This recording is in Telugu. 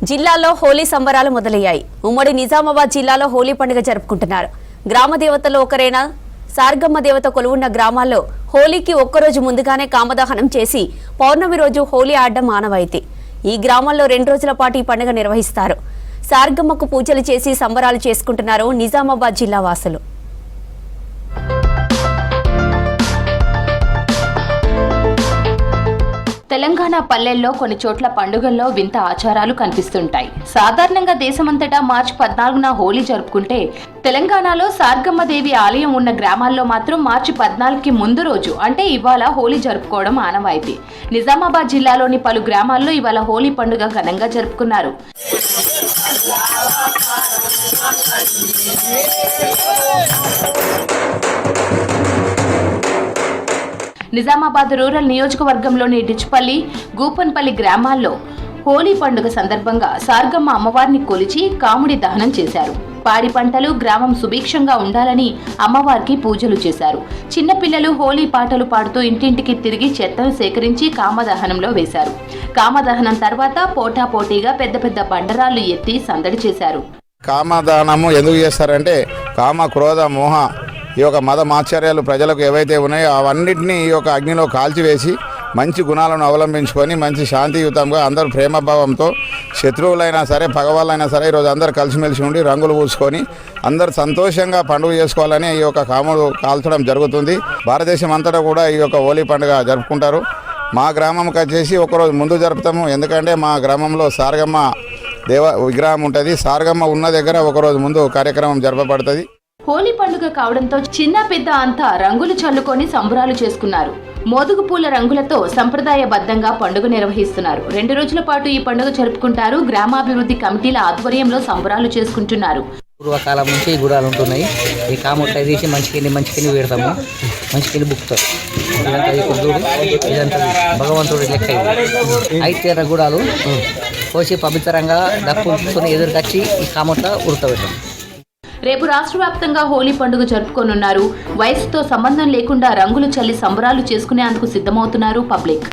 జిల్లాలో హోలీ సంబరాలు మొదలయ్యాయి. ఉమ్మడి నిజామాబాద్ జిల్లాలో హోలీ పండుగ జరుపుకుంటున్నారు. గ్రామ దేవతలో ఒకరైన సార్గమ్మ దేవత కొలువున్న గ్రామాల్లో హోలీకి ఒక్కరోజు ముందుగానే కామదహనం చేసి పౌర్ణమి రోజు హోలీ ఆడడం ఆనవాయితీ. ఈ గ్రామాల్లో 2 రోజుల పాటు ఈ పండుగ నిర్వహిస్తారు. సార్గమ్మకు పూజలు చేసి సంబరాలు చేసుకుంటున్నారు నిజామాబాద్ జిల్లా వాసులు. తెలంగాణ పల్లెల్లో కొన్ని చోట్ల పండుగల్లో వింత ఆచారాలు కనిపిస్తుంటాయి. సాధారణంగా దేశమంతటా మార్చి 14న హోలీ జరుపుకుంటే తెలంగాణలో సార్గమ్మ దేవి ఆలయం ఉన్న గ్రామాల్లో మాత్రం మార్చి 14కి ముందు రోజు అంటే ఇవాళ హోలీ జరుపుకోవడం ఆనవాయితీ. నిజామాబాద్ జిల్లాలోని పలు గ్రామాల్లో ఇవాళ హోలీ పండుగ ఘనంగా జరుపుకున్నారు. నిజామాబాద్ రూరల్ నియోజకవర్గంలోని డిచ్పల్లి, గూపన్పల్లి గ్రామాల్లో హోలీ పండుగ సందర్భంగా సార్గమ్మ అమ్మవారిని కొలిచి కాముడి దహనం చేశారు. పాడి పంటలు, గ్రామం సుభిక్షంగా ఉండాలని అమ్మవారికి పూజలు చేశారు. చిన్నపిల్లలు హోలీ పాటలు పాడుతూ ఇంటింటికి తిరిగి చెత్తను సేకరించి కామదహనంలో వేశారు. కామదహనం తర్వాత పోటాపోటీగా పెద్ద పెద్ద బండరాళ్లు ఎత్తి సందడి చేశారు. కామదహనము ఎందుకు చేస్తారంటే కామ, క్రోధ, మోహ ఈ యొక్క మత మాత్సర్యాలు ప్రజలకు ఏవైతే ఉన్నాయో అవన్నింటినీ ఈ యొక్క అగ్నిలో కాల్చివేసి మంచి గుణాలను అవలంబించుకొని మంచి శాంతియుతంగా అందరూ ప్రేమభావంతో శత్రువులైనా సరే పగవాళ్ళైనా సరే ఈరోజు అందరూ కలిసిమెలిసి ఉండి రంగులు పూసుకొని అందరూ సంతోషంగా పండుగ చేసుకోవాలని ఈ యొక్క కాముడు కాల్చడం జరుగుతుంది. భారతదేశం అంతటా కూడా ఈ యొక్క హోలీ పండుగ జరుపుకుంటారు. మా గ్రామంకి వచ్చేసి ఒకరోజు ముందు జరుపుతాము. ఎందుకంటే మా గ్రామంలో సార్గమ్మ విగ్రహం ఉంటుంది. సార్గమ్మ ఉన్న దగ్గర ఒకరోజు ముందు కార్యక్రమం జరపబడుతుంది. హోలీ పండుగ కావడంతో చిన్న పెద్ద అంతా రంగులు చల్లుకొని సంబరాలు చేసుకున్నారు. మోదుగు పూల రంగులతో సంప్రదాయబద్ధంగా పండుగ నిర్వహిస్తున్నారు. 2 రోజుల పాటు ఈ పండుగ జరుపుకుంటారు. గ్రామాభివృద్ధి కమిటీల ఆధ్వర్యంలో సంబరాలు చేసుకుంటున్నారు. పూర్వకాలం నుంచి ఈ గుడాలు ఉంటున్నాయి. ఈ కాముట్ట తీసి మంచికిని పెడతాము. మంచికిని బుక్తారు. ఇదంతా భగవంతుడి లెక్క. అయితే గుడాలు పోసి పవిత్రంగా దక్కుని ఎదురుకొచ్చి ఈ కాముట్ట ఉడకబెడతాం. రేపు రాష్ట్ర వ్యాప్తంగా హోలీ పండుగ జరుపుకోనున్నారు. వయసుతో సంబంధం లేకుండా రంగులు చల్లి సంబరాలు చేసుకునేందుకు సిద్ధమవుతున్నారు పబ్లిక్.